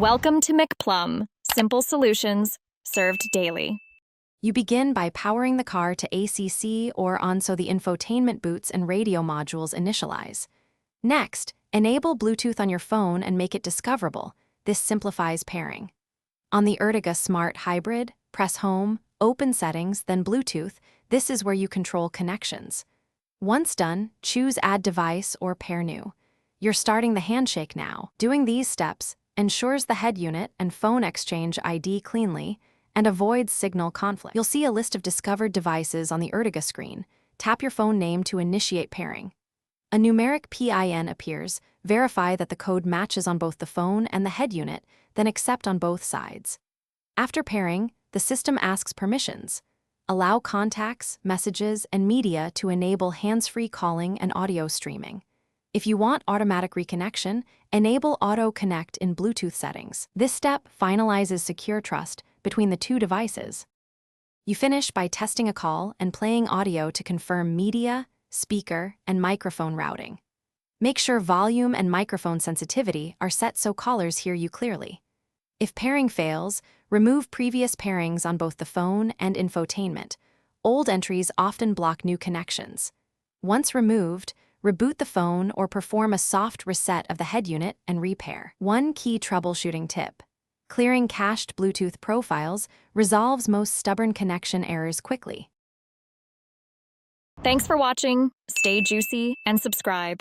Welcome to McPlum, simple solutions served daily. You begin by powering the car to ACC or on so the infotainment boots and radio modules initialize. Next, enable Bluetooth on your phone and make it discoverable. This simplifies pairing. On the Ertiga Smart Hybrid, press Home, open Settings, then Bluetooth. This is where you control connections. Once done, choose Add Device or Pair New. You're starting the handshake now. Doing these steps ensures the head unit and phone exchange ID cleanly and avoids signal conflict. You'll see a list of discovered devices on the Ertiga screen. Tap your phone name to initiate pairing. A numeric PIN appears. Verify that the code matches on both the phone and the head unit, then accept on both sides. After pairing, the system asks permissions. Allow contacts, messages, and media to enable hands-free calling and audio streaming. If you want automatic reconnection, enable Auto Connect in Bluetooth settings. This step finalizes secure trust between the two devices. You finish by testing a call and playing audio to confirm media, speaker, and microphone routing. Make sure volume and microphone sensitivity are set so callers hear you clearly. If pairing fails, remove previous pairings on both the phone and infotainment. Old entries often block new connections. Once removed, reboot the phone or perform a soft reset of the head unit and repair. One key troubleshooting tip: clearing cached Bluetooth profiles resolves most stubborn connection errors quickly. Thanks for watching. Stay juicy and subscribe.